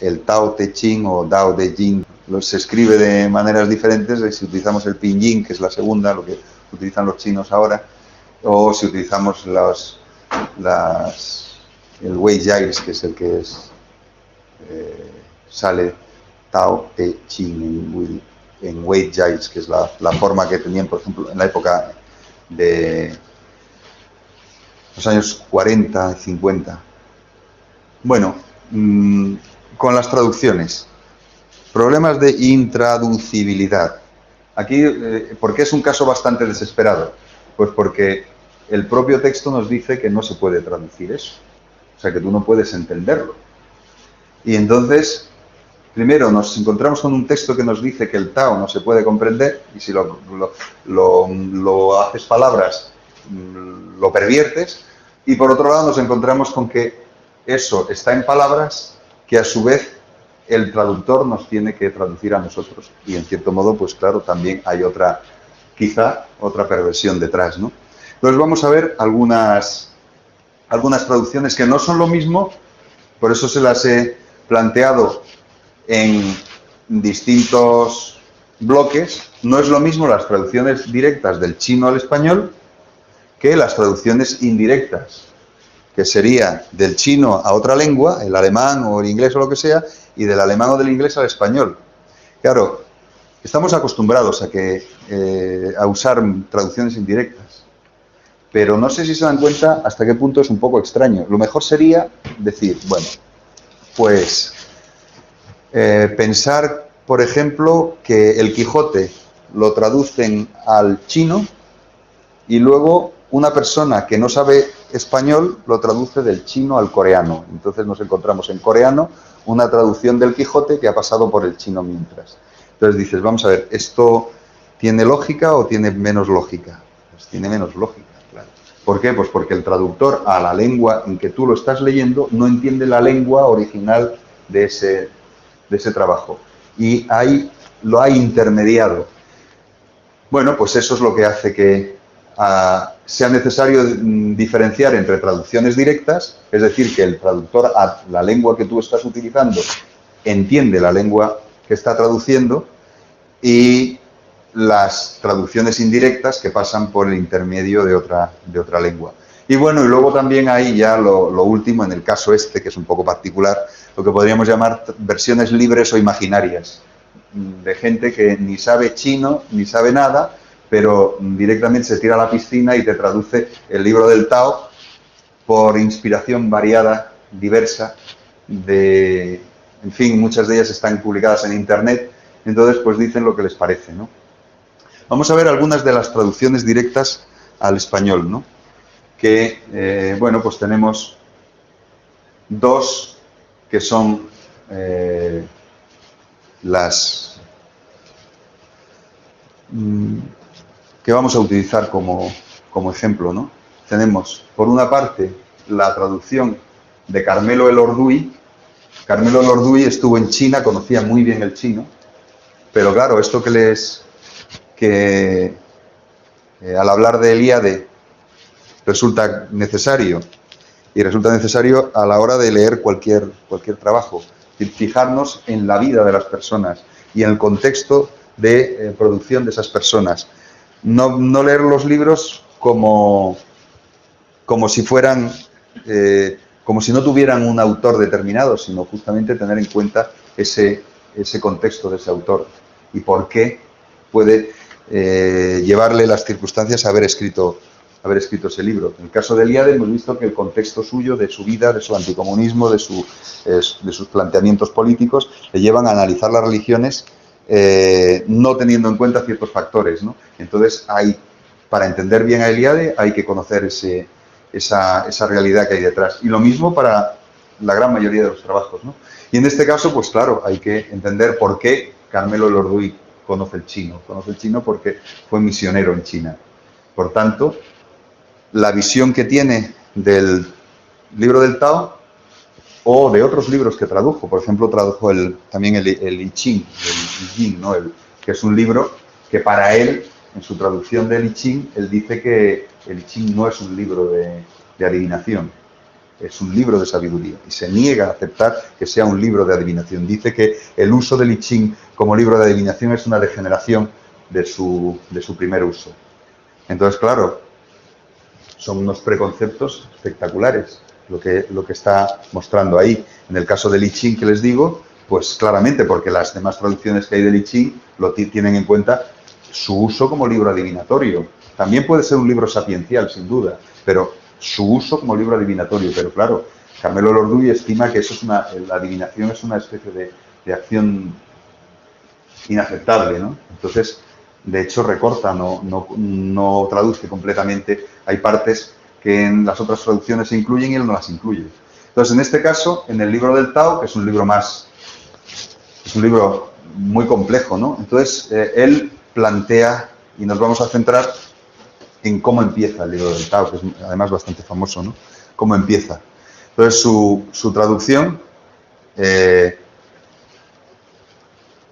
el Tao Te Ching o Tao Te Ching. Se escribe de maneras diferentes si utilizamos el Pinyin, que es la segunda, lo que utilizan los chinos ahora, o si utilizamos el Wei Giles, que es el que sale Tao Te Ching en Wei Giles, que es la forma que tenían, por ejemplo, en la época de los años 40 y 50. Bueno, con las traducciones. Problemas de intraducibilidad. Aquí, ¿por qué es un caso bastante desesperado? Pues porque el propio texto nos dice que no se puede traducir eso. O sea, que tú no puedes entenderlo. Y entonces, primero nos encontramos con un texto que nos dice que el Tao no se puede comprender, y si lo haces palabras, lo perviertes, y por otro lado nos encontramos con que eso está en palabras que a su vez el traductor nos tiene que traducir a nosotros. Y en cierto modo, pues claro, también hay quizá otra perversión detrás, ¿no? Entonces vamos a ver algunas traducciones que no son lo mismo, por eso se las he planteado en distintos bloques. No es lo mismo las traducciones directas del chino al español que las traducciones indirectas, que sería del chino a otra lengua, el alemán o el inglés o lo que sea, y del alemán o del inglés al español. Claro, estamos acostumbrados a usar traducciones indirectas, pero no sé si se dan cuenta hasta qué punto es un poco extraño. Lo mejor sería decir, bueno, pues pensar, por ejemplo, que el Quijote lo traducen al chino y luego una persona que no sabe español lo traduce del chino al coreano. Entonces nos encontramos en coreano una traducción del Quijote que ha pasado por el chino mientras. Entonces dices, vamos a ver, ¿esto tiene lógica o tiene menos lógica? Pues tiene menos lógica, claro. ¿Por qué? Pues porque el traductor a la lengua en que tú lo estás leyendo no entiende la lengua original de ese trabajo. Y lo ha intermediado. Bueno, pues eso es lo que hace que sea necesario diferenciar entre traducciones directas, es decir, que el traductor a la lengua que tú estás utilizando entiende la lengua que está traduciendo, y las traducciones indirectas que pasan por el intermedio de otra lengua. Y bueno, y luego también hay ya lo último, en el caso que es un poco particular, lo que podríamos llamar versiones libres o imaginarias, de gente que ni sabe chino, ni sabe nada, pero directamente se tira a la piscina y te traduce el libro del Tao por inspiración variada, diversa, en fin, muchas de ellas están publicadas en internet, entonces pues dicen lo que les parece, ¿no? Vamos a ver algunas de las traducciones directas al español, ¿no? Que, bueno, pues tenemos dos que son las que vamos a utilizar como ejemplo, ¿no? Tenemos, por una parte, la traducción de Carmelo Elorduy. Carmelo Elorduy estuvo en China, conocía muy bien el chino, pero claro, esto al hablar de Elíade resulta necesario a la hora de leer cualquier trabajo, fijarnos en la vida de las personas y en el contexto de producción de esas personas. No leer los libros como si fueran, como si no tuvieran un autor determinado, sino justamente tener en cuenta ese contexto de ese autor y por qué puede llevarle las circunstancias a haber escrito ese libro. En el caso de Elíade hemos visto que el contexto suyo, de su vida, de su anticomunismo, de sus planteamientos políticos, le llevan a analizar las religiones no teniendo en cuenta ciertos factores, ¿no? Entonces, para entender bien a Elíade hay que conocer esa realidad que hay detrás. Y lo mismo para la gran mayoría de los trabajos, ¿no? Y en este caso, pues claro, hay que entender por qué Carmelo Elorduy conoce el chino. Conoce el chino porque fue misionero en China. Por tanto, la visión que tiene del libro del Tao o de otros libros que tradujo, por ejemplo, tradujo también el I Ching, el I Ching, ¿no? Que es un libro que para él, en su traducción del I Ching, él dice que el I Ching no es un libro de adivinación. es un libro de sabiduría y se niega a aceptar que sea un libro de adivinación. Dice que el uso del I Ching como libro de adivinación es una degeneración de su primer uso. Entonces, claro, son unos preconceptos espectaculares lo que está mostrando ahí. En el caso del I Ching que les digo, pues claramente, porque las demás traducciones que hay del I Ching lo tienen en cuenta su uso como libro adivinatorio. También puede ser un libro sapiencial, sin duda, pero su uso como libro adivinatorio. Pero claro, Carmelo Elorduy estima que eso es la adivinación es una especie de acción inaceptable, ¿no? Entonces, de hecho, recorta, no traduce completamente. Hay partes que en las otras traducciones se incluyen y él no las incluye. Entonces, en este caso, en el libro del Tao, que es un libro muy complejo, ¿no? Entonces, él plantea, y nos vamos a centrar en cómo empieza el libro del Tao, que es además bastante famoso, ¿no? Cómo empieza. Entonces, su traducción,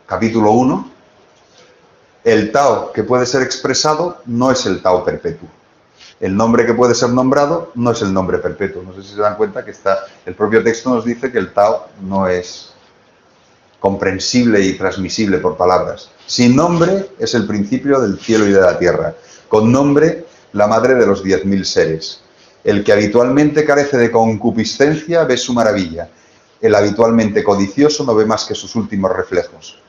capítulo 1, el Tao que puede ser expresado no es el Tao perpetuo. El nombre que puede ser nombrado no es el nombre perpetuo. No sé si se dan cuenta que el propio texto nos dice que el Tao no es comprensible y transmisible por palabras. Sin nombre es el principio del cielo y de la tierra. Con nombre, la madre de los 10.000 seres. El que habitualmente carece de concupiscencia ve su maravilla. El habitualmente codicioso no ve más que sus últimos reflejos.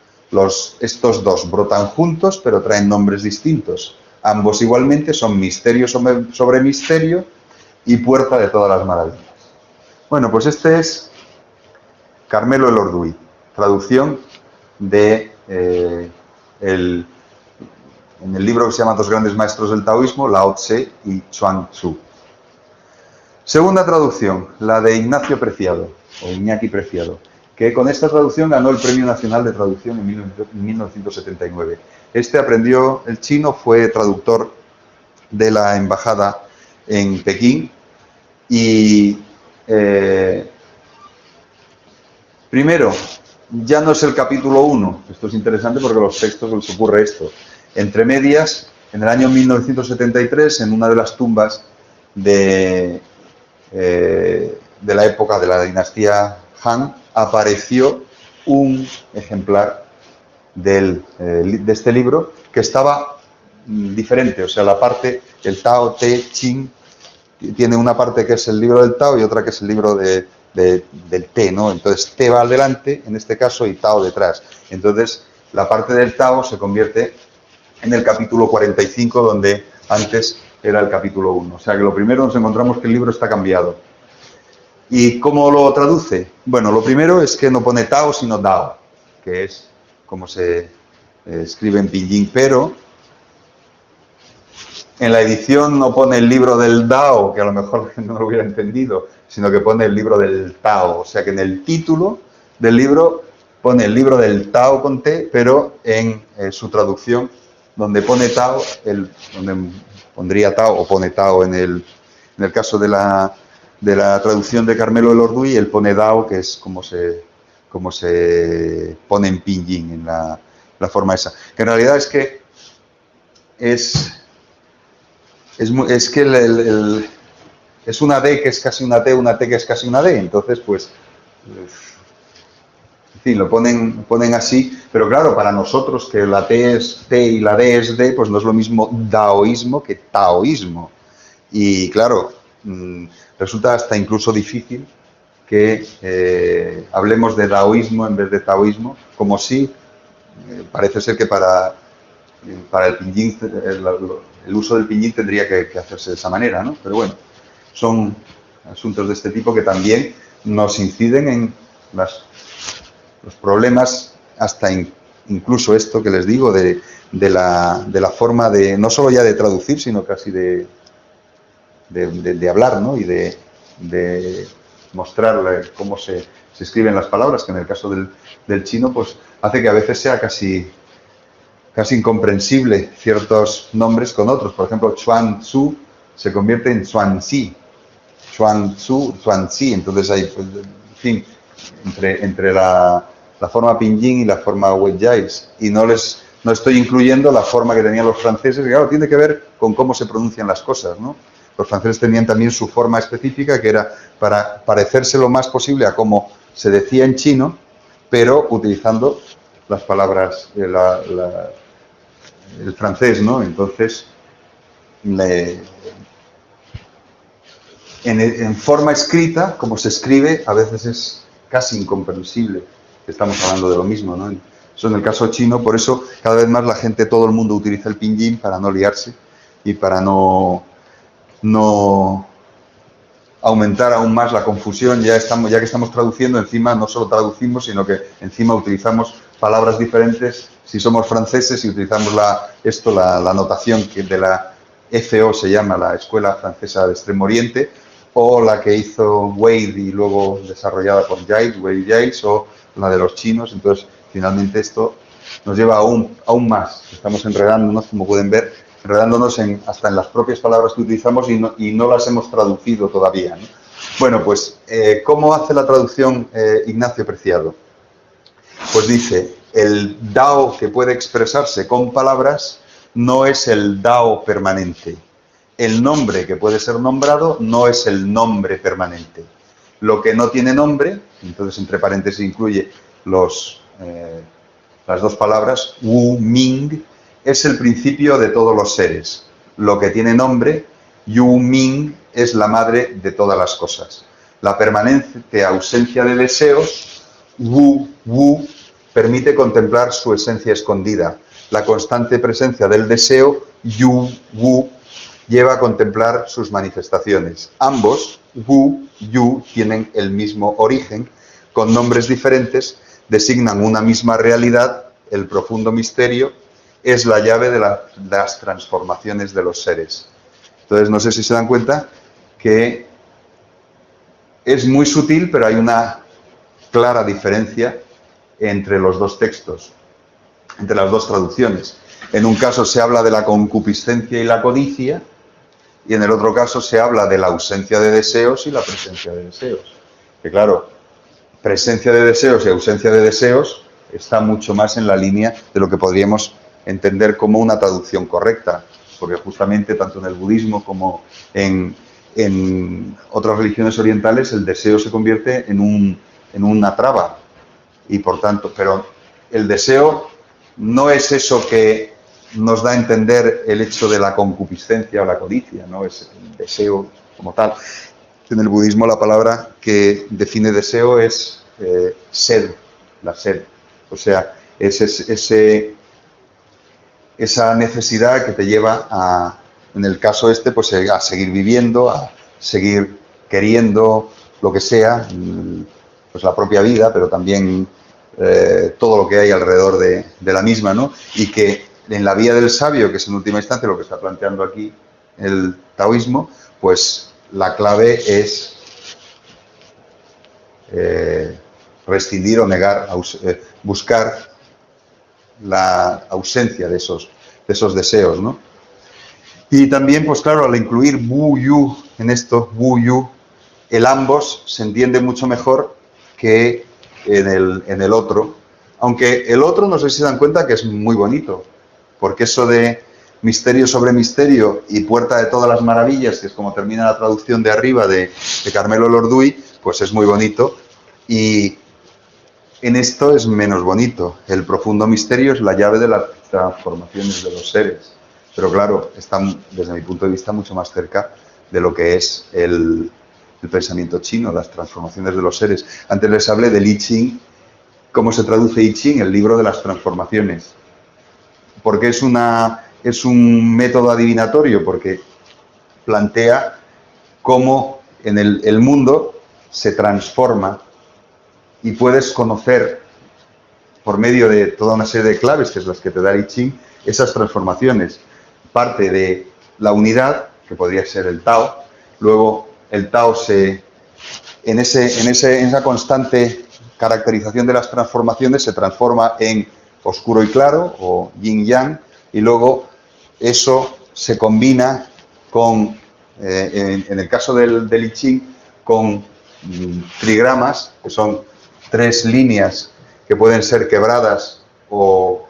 Estos dos brotan juntos, pero traen nombres distintos. Ambos igualmente son misterio sobre misterio y puerta de todas las maravillas. Bueno, pues este es Carmelo Elorduy, traducción de en el libro que se llama Dos grandes maestros del taoísmo, Lao Tse y Chuang Tzu. Segunda traducción, la de Ignacio Preciado, o Iñaki Preciado, que con esta traducción ganó el Premio Nacional de Traducción en 1979. Este aprendió el chino, fue traductor de la embajada en Pekín y primero, ya no es el capítulo 1, esto es interesante porque a los textos les ocurre esto. Entre medias, en el año 1973, en una de las tumbas de la época de la dinastía Han, apareció un ejemplar de este libro que estaba diferente, o sea, la parte, el Tao Te Ching, tiene una parte que es el libro del Tao y otra que es el libro del Te, ¿no? Entonces, Te va adelante, en este caso, y Tao detrás. Entonces, la parte del Tao se convierte en el capítulo 45, donde antes era el capítulo 1. O sea, que lo primero nos encontramos que el libro está cambiado. ¿Y cómo lo traduce? Bueno, lo primero es que no pone Tao, sino Dao, que es como se escribe en pinyin, pero en la edición no pone el libro del Dao, que a lo mejor no lo hubiera entendido, sino que pone el libro del Tao. O sea que en el título del libro pone el libro del Tao con T, pero en su traducción, donde pone Tao, donde pondría Tao o pone Tao en el caso de la traducción de Carmelo Elorduy, él pone Dao, que es como se pone en pinyin, en la forma esa. Que en realidad es que es una D que es casi una T, una T que es casi una D, entonces pues, en fin, lo ponen así, pero claro, para nosotros que la T es T y la D es D, pues no es lo mismo daoísmo que taoísmo. Y claro, resulta hasta incluso difícil que hablemos de daoísmo en vez de taoísmo, como si parece ser que para el pinyin, el uso del pinyin tendría que hacerse de esa manera, ¿no? Pero bueno, son asuntos de este tipo que también nos inciden en los problemas, hasta incluso esto que les digo, de la forma de, no solo ya de traducir, sino casi de hablar, ¿no? Y de mostrar cómo se escriben las palabras, que en el caso del chino, pues hace que a veces sea casi incomprensible ciertos nombres con otros. Por ejemplo, Chuang Tzu se convierte en Chuanxi. Chuang Tzu, Chuanxi. Entonces hay, pues, en fin, entre la forma pinyin y la forma Weijiais. Y no estoy incluyendo la forma que tenían los franceses, que claro, tiene que ver con cómo se pronuncian las cosas, ¿no? los franceses tenían también su forma específica, que era para parecerse lo más posible a cómo se decía en chino, pero utilizando las palabras, el francés, ¿no? Entonces, en forma escrita, como se escribe, a veces es casi incomprensible. Estamos hablando de lo mismo, ¿no? Eso en el caso chino, por eso cada vez más la gente, todo el mundo utiliza el pinyin para no liarse y para no aumentar aún más la confusión. Ya que estamos traduciendo, encima no solo traducimos, sino que encima utilizamos palabras diferentes. Si somos franceses y utilizamos la notación que de la FO se llama la Escuela Francesa de Extremo Oriente, o la que hizo Wade y luego desarrollada por Wade Giles, o la de los chinos. Entonces, finalmente esto nos lleva aún más. Estamos enredándonos, como pueden ver, enredándonos hasta en las propias palabras que utilizamos y no las hemos traducido todavía, ¿no? Bueno, pues, ¿cómo hace la traducción Ignacio Preciado? Pues dice, el Dao que puede expresarse con palabras no es el Dao permanente. El nombre que puede ser nombrado no es el nombre permanente. Lo que no tiene nombre, entonces entre paréntesis incluye las dos palabras, Wu Ming, es el principio de todos los seres. Lo que tiene nombre, Yu Ming, es la madre de todas las cosas. La permanente ausencia de deseos, Wu, permite contemplar su esencia escondida. La constante presencia del deseo, Wu, lleva a contemplar sus manifestaciones. Ambos, Wu, Yu, tienen el mismo origen, con nombres diferentes, designan una misma realidad, el profundo misterio, es la llave de las transformaciones de los seres. Entonces, no sé si se dan cuenta que es muy sutil, pero hay una clara diferencia entre los dos textos, entre las dos traducciones. En un caso se habla de la concupiscencia y la codicia, y en el otro caso se habla de la ausencia de deseos y la presencia de deseos. Que claro, presencia de deseos y ausencia de deseos está mucho más en la línea de lo que podríamos entender como una traducción correcta, porque justamente tanto en el budismo como en otras religiones orientales el deseo se convierte en una traba, y por tanto, pero el deseo no es eso que nos da a entender el hecho de la concupiscencia o la codicia, no es el deseo como tal. En el budismo la palabra que define deseo es sed, la sed. O sea, es esa necesidad que te lleva en el caso este, pues a seguir viviendo, a seguir queriendo lo que sea, pues la propia vida, pero también todo lo que hay alrededor de la misma, ¿no? Y que en la vía del sabio, que es en última instancia lo que está planteando aquí el taoísmo, pues la clave es rescindir o negar, buscar la ausencia de esos deseos, ¿no? Y también, pues claro, al incluir Wu Yu en esto, Wu Yu, el ambos se entiende mucho mejor que en el otro, aunque el otro, no sé si se dan cuenta que es muy bonito, porque eso de misterio sobre misterio y puerta de todas las maravillas, que es como termina la traducción de arriba de Carmelo Lorduy, pues es muy bonito, y en esto es menos bonito. El profundo misterio es la llave de las transformaciones de los seres, pero claro, está desde mi punto de vista mucho más cerca de lo que es el pensamiento chino, las transformaciones de los seres. Antes les hablé del I Ching. ¿Cómo se traduce I Ching? El libro de las transformaciones. Porque es un método adivinatorio, porque plantea cómo en el mundo se transforma y puedes conocer por medio de toda una serie de claves, que es las que te da el I Ching, esas transformaciones. Parte de la unidad, que podría ser el Tao, luego el Tao en esa constante caracterización de las transformaciones se transforma en oscuro y claro, o yin-yang, y luego eso se combina con, en el caso del I Ching, con trigramas, que son 3 líneas que pueden ser quebradas o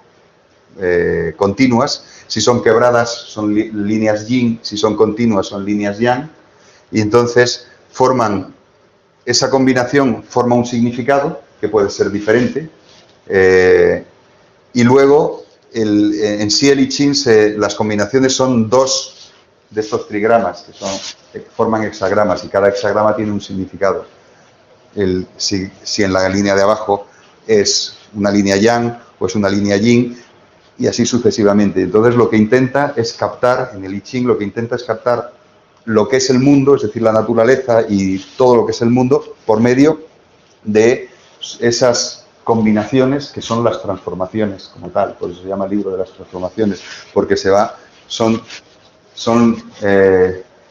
continuas, si son quebradas son líneas yin, si son continuas son líneas yang, y entonces esa combinación forma un significado que puede ser diferente, y luego en sí el I Ching, las combinaciones son dos de estos trigramas que forman hexagramas, y cada hexagrama tiene un significado. Si en la línea de abajo es una línea yang o es una línea yin, y así sucesivamente. Entonces lo que intenta es captar, en el I Ching lo que intenta es captar lo que es el mundo, es decir, la naturaleza y todo lo que es el mundo, por medio de esas combinaciones que son las transformaciones como tal. Por eso se llama el libro de las transformaciones, porque son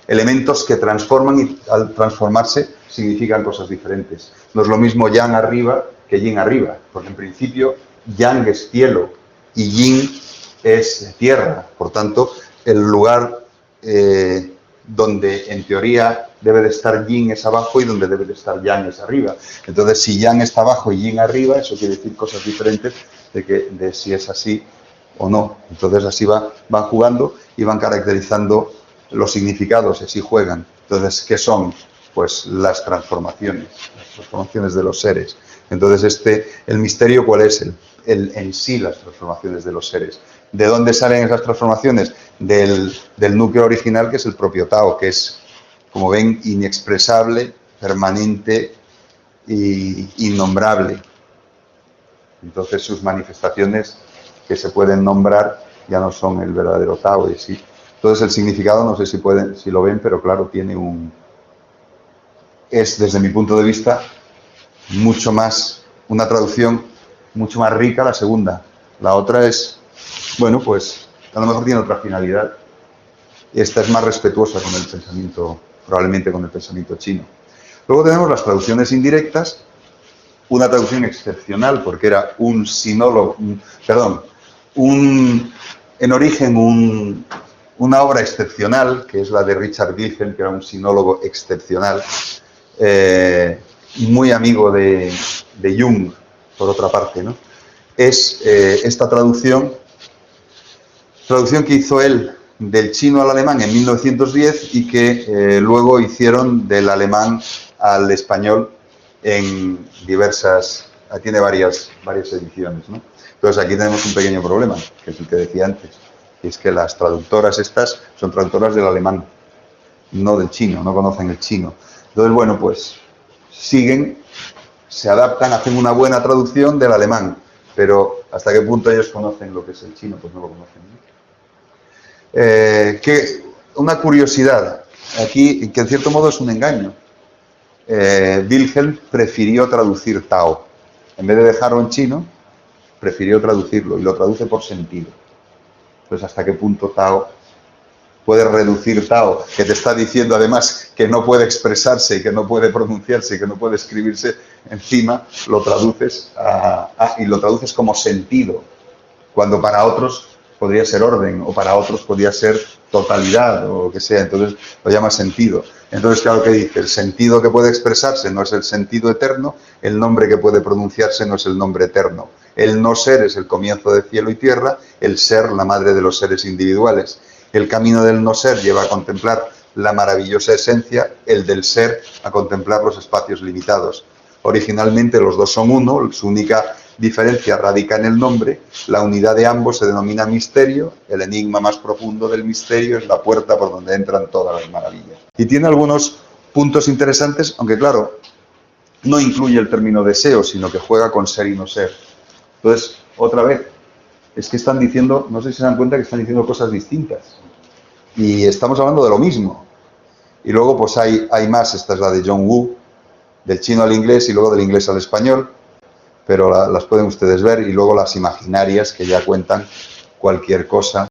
elementos que transforman, y al transformarse significan cosas diferentes. No es lo mismo yang arriba que yin arriba, porque en principio yang es cielo y yin es tierra. Por tanto, el lugar donde en teoría debe de estar yin es abajo y donde debe de estar yang es arriba. Entonces, si yang está abajo y yin arriba, eso quiere decir cosas diferentes de si es así o no. Entonces así van jugando y van caracterizando los significados, y así juegan. Entonces, ¿qué son? Pues las transformaciones de los seres. Entonces, el misterio, ¿cuál es? En sí las transformaciones de los seres. ¿De dónde salen esas transformaciones? Del núcleo original, que es el propio Tao, que es, como ven, inexpresable, permanente e innombrable. Entonces sus manifestaciones que se pueden nombrar ya no son el verdadero Tao, y sí. Entonces el significado, no sé si lo ven, pero claro, es desde mi punto de vista mucho más, una traducción mucho más rica la segunda. La otra es, bueno, pues a lo mejor tiene otra finalidad. Esta es más respetuosa con el pensamiento, probablemente con el pensamiento chino. Luego tenemos las traducciones indirectas, una traducción excepcional, porque era un sinólogo, en origen una obra excepcional, que es la de Richard Wilhelm, que era un sinólogo excepcional, muy amigo de Jung, por otra parte, ¿no? Es esta traducción que hizo él del chino al alemán en 1910, y que luego hicieron del alemán al español en tiene varias ediciones, ¿no? Entonces aquí tenemos un pequeño problema, que es el que decía antes, y es que las traductoras estas son traductoras del alemán, no del chino, no conocen el chino. Entonces, bueno, pues se adaptan, hacen una buena traducción del alemán, pero ¿hasta qué punto ellos conocen lo que es el chino? Pues no lo conocen, ¿no? Una curiosidad aquí, que en cierto modo es un engaño. Wilhelm prefirió traducir Tao. En vez de dejarlo en chino, prefirió traducirlo, y lo traduce por sentido. Entonces, ¿hasta qué punto Tao puede reducir Tao, que te está diciendo además que no puede expresarse y que no puede pronunciarse y que no puede escribirse, encima lo traduces y lo traduces como sentido, cuando para otros podría ser orden, o para otros podría ser totalidad, o lo que sea? Entonces lo llama sentido. Entonces, claro, que dice, el sentido que puede expresarse no es el sentido eterno, el nombre que puede pronunciarse no es el nombre eterno. El no ser es el comienzo de cielo y tierra, el ser la madre de los seres individuales. El camino del no ser lleva a contemplar la maravillosa esencia, el del ser a contemplar los espacios limitados. Originalmente los dos son uno, su única diferencia radica en el nombre, la unidad de ambos se denomina misterio, el enigma más profundo del misterio es la puerta por donde entran todas las maravillas. Y tiene algunos puntos interesantes, aunque claro, no incluye el término deseo, sino que juega con ser y no ser. Entonces, otra vez, es que están diciendo, no sé si se dan cuenta que están diciendo cosas distintas. Y estamos hablando de lo mismo. Y luego pues hay más, esta es la de John Woo, del chino al inglés y luego del inglés al español, pero las pueden ustedes ver, y luego las imaginarias, que ya cuentan cualquier cosa.